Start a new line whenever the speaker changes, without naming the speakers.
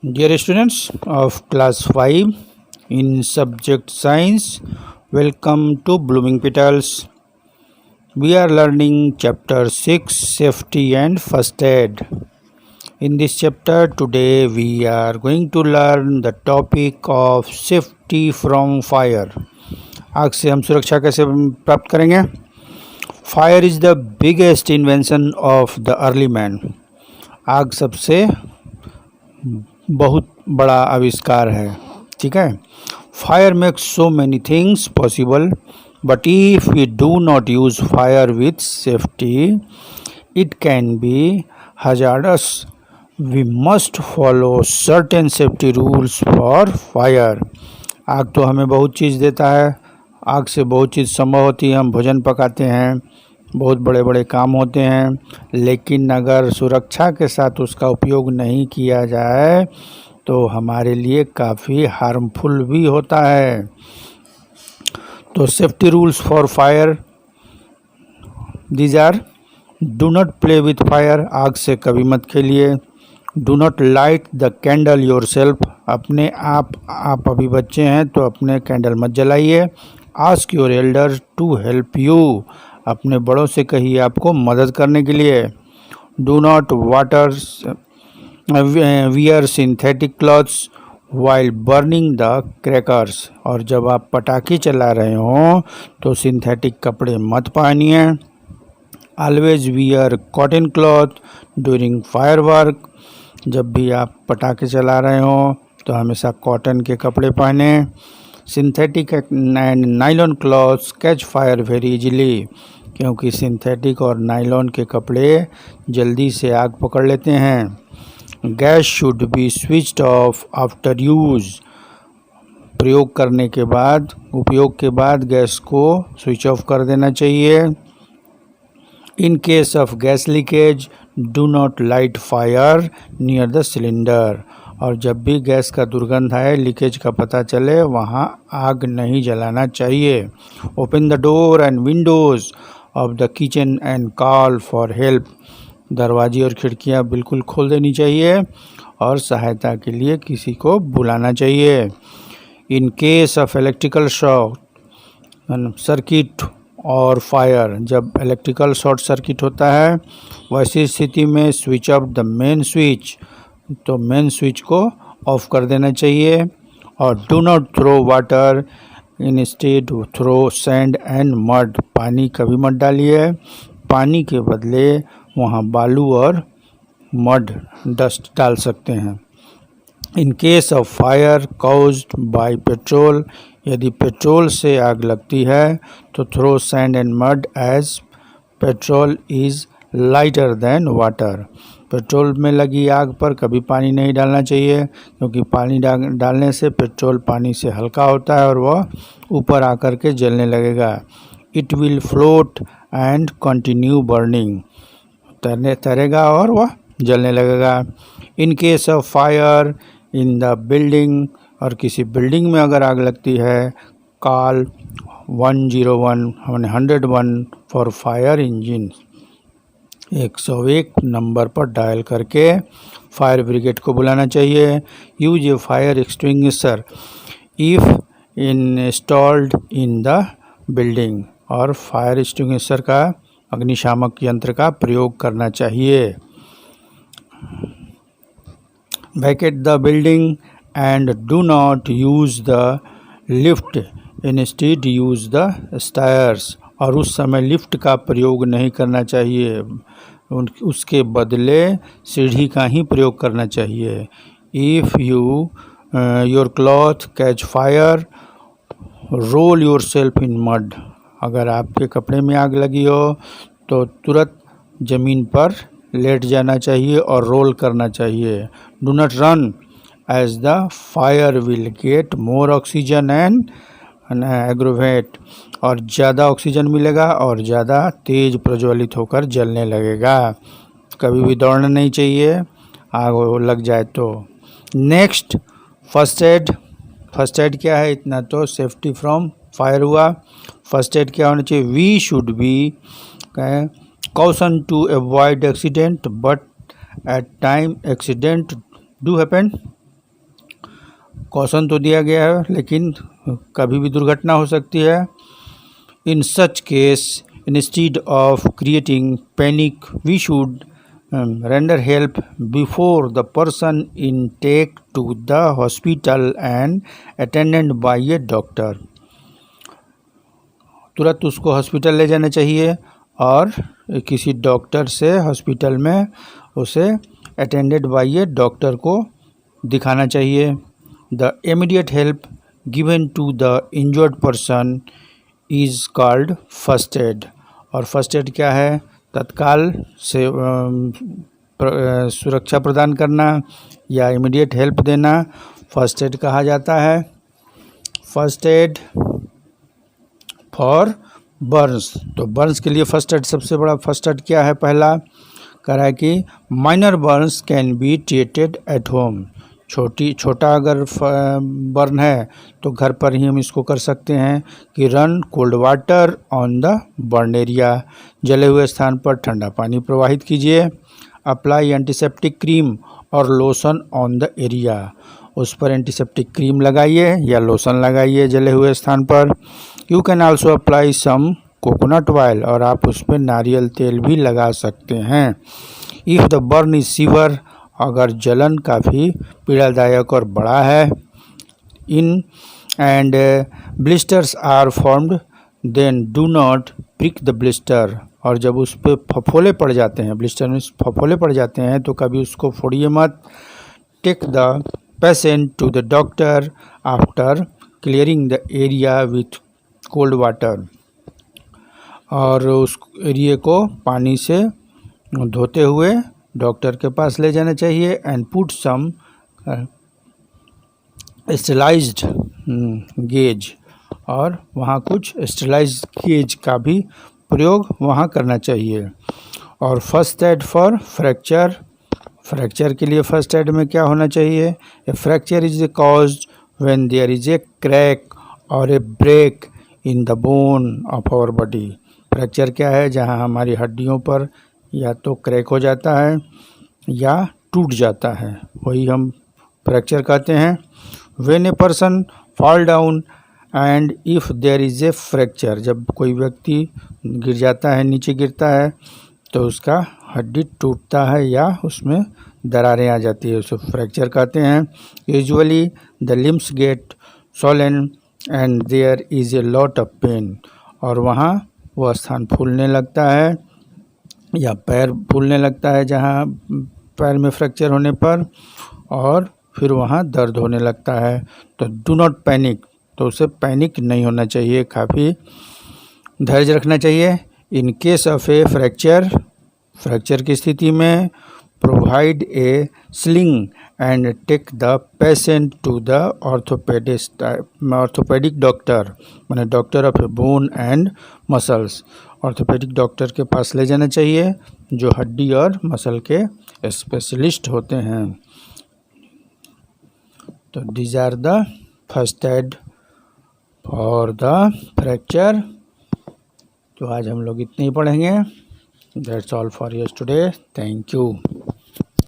Dear students of class 5 in subject science, welcome to Blooming Petals. We are learning chapter 6 safety and first aid. In this chapter today we are going to learn the topic of safety from fire. आग से हम सुरक्षा कैसे प्राप्त करेंगे? Fire is the biggest invention of the early man. आग सबसे बहुत बड़ा आविष्कार है. ठीक है. Fire makes so many things possible, but if we do not use fire with safety it can be hazardous. We must follow certain safety rules for fire. आग तो हमें बहुत चीज़ देता है. आग से बहुत चीज़ संभव होती है. हम भोजन पकाते हैं, बहुत बड़े बड़े काम होते हैं, लेकिन अगर सुरक्षा के साथ उसका उपयोग नहीं किया जाए तो हमारे लिए काफ़ी हार्मफुल भी होता है. तो safety rules for fire these are: do not play with fire. आग से कभी मत खेलिए. Do not light the candle yourself. अपने आप अभी बच्चे हैं तो अपने कैंडल मत जलाइए. Ask your elder to help you. अपने बड़ों से कहिए आपको मदद करने के लिए. Do not wear synthetic clothes while burning the crackers. और जब आप पटाखे चला रहे हों तो सिंथेटिक कपड़े मत पहनिए. Always wear cotton cloth during fire work. जब भी आप पटाखे चला रहे हों तो हमेशा कॉटन के कपड़े पहने. Synthetic and nylon clothes catch fire very easily. क्योंकि सिंथेटिक और नाइलॉन के कपड़े जल्दी से आग पकड़ लेते हैं. Gas should be switched off after use. उपयोग के बाद गैस को स्विच ऑफ कर देना चाहिए. In case of gas leakage do not light fire near the cylinder. और जब भी गैस का दुर्गंध आए, लीकेज का पता चले, वहाँ आग नहीं जलाना चाहिए. Open the door and Windows of the kitchen and call for help. दरवाजे और खिड़कियाँ बिल्कुल खोल देनी चाहिए और सहायता के लिए किसी को बुलाना चाहिए. In case of electrical short circuit और फायर. जब इलेक्ट्रिकल शॉर्ट सर्किट होता है वैसी स्थिति में switch off the main switch. तो मेन स्विच को ऑफ कर देना चाहिए. और do not throw water, instead throw sand and mud. पानी कभी मत डालिए. पानी के बदले वहाँ बालू और मड डस्ट डाल सकते हैं. In case of fire caused by petrol. यदि पेट्रोल से आग लगती है तो throw sand and mud as petrol is lighter than water. Petrol में लगी आग पर कभी पानी नहीं डालना चाहिए, क्योंकि पानी डालने से पेट्रोल पानी से हल्का होता है और वह ऊपर आकर के जलने लगेगा. It will float and continue burning. तैरेगा और वह जलने लगेगा. In case of fire in the building. और किसी बिल्डिंग में अगर आग लगती है, call 101 for fire engine. 101 number पर डायल करके फायर ब्रिगेड को बुलाना चाहिए. Use a fire extinguisher if installed in the building. और फायर एक्सटिंग्विशर का, अग्निशामक यंत्र का प्रयोग करना चाहिए. Vacate the building and do not use the lift, instead use the stairs. और उस समय लिफ्ट का प्रयोग नहीं करना चाहिए, उसके बदले सीढ़ी का ही प्रयोग करना चाहिए. If your cloth catch fire roll yourself in mud. अगर आपके कपड़े में आग लगी हो तो तुरंत ज़मीन पर लेट जाना चाहिए और रोल करना चाहिए. Do not run as the fire will get more oxygen and aggravate. और ज़्यादा ऑक्सीजन मिलेगा और ज़्यादा तेज़ प्रज्वलित होकर जलने लगेगा. कभी भी दौड़ना नहीं चाहिए आग लग जाए तो. Next, first aid. First aid क्या है? इतना तो सेफ्टी फ्रॉम फायर हुआ. फर्स्ट एड क्या होना चाहिए? We should be caution to avoid accident, but at time accident do happen. Caution तो दिया गया है, लेकिन कभी भी दुर्घटना हो सकती है। In such case instead of creating panic we should render help before the person in take to the hospital and attended by a doctor। तुरंत उसको हॉस्पिटल ले जाना चाहिए और किसी डॉक्टर से हॉस्पिटल में उसे अटेंडेड बाय ए डॉक्टर को दिखाना चाहिए। The immediate help given to the injured person is called first aid. और फर्स्ट एड क्या है? तत्काल से सुरक्षा प्रदान करना या इमीडिएट हेल्प देना फर्स्ट एड कहा जाता है। फर्स्ट एड फॉर बर्न्स, तो बर्न्स के लिए फर्स्ट एड सबसे बड़ा फर्स्ट एड क्या है? पहला कह रहा है कि minor Burns can be treated at home. छोटा अगर बर्न है तो घर पर ही हम इसको कर सकते हैं कि run cold water on the burn area, जले हुए स्थान पर ठंडा पानी प्रवाहित कीजिए। अप्लाई एंटीसेप्टिक क्रीम और लोशन ऑन द एरिया, उस पर एंटीसेप्टिक क्रीम लगाइए या लोशन लगाइए जले हुए स्थान पर। You can also apply some coconut oil, और आप उस पर नारियल तेल भी लगा सकते हैं। If the burn is severe, अगर जलन काफ़ी पीड़ादायक और बड़ा है, in and blisters are formed then do not prick the blister, और जब उस पर फफोले पड़ जाते हैं, ब्लिस्टर में फफोले पड़ जाते हैं तो कभी उसको फोड़िए मत। Take the patient to the doctor after clearing the area with cold water, और उस एरिया को पानी से धोते हुए डॉक्टर के पास ले जाना चाहिए। एंड पुट सम स्टेलाइज्ड गेज, और वहाँ कुछ स्टेलाइज्ड गेज का भी प्रयोग वहाँ करना चाहिए। और first aid for fracture, fracture के लिए फर्स्ट एड में क्या होना चाहिए? A fracture is caused when there is a crack और a break in the bone of our body. Fracture क्या है? जहाँ हमारी हड्डियों पर या तो क्रैक हो जाता है या टूट जाता है, वही हम फ्रैक्चर कहते हैं। When a person fall down and if there is a fracture, जब कोई व्यक्ति गिर जाता है, नीचे गिरता है, तो उसका हड्डी टूटता है या उसमें दरारें आ जाती है, उसे फ्रैक्चर कहते हैं। Usually the limbs get swollen and there is a lot of pain, और वहाँ वह स्थान फूलने लगता है या पैर फूलने लगता है जहाँ पैर में फ्रैक्चर होने पर, और फिर वहाँ दर्द होने लगता है। तो डू नॉट पैनिक, तो उसे पैनिक नहीं होना चाहिए, काफ़ी धैर्य रखना चाहिए। In case of a fracture, fracture की स्थिति में provide a sling and take the patient to the orthopedic doctor, माने doctor of a bone and muscles. Orthopedic doctor के पास ले जाना चाहिए जो हड्डी और मसल के स्पेशलिस्ट होते हैं। तो these are the first aid for the fracture. तो आज हम लोग इतने ही पढ़ेंगे। That's all for us today. Thank you.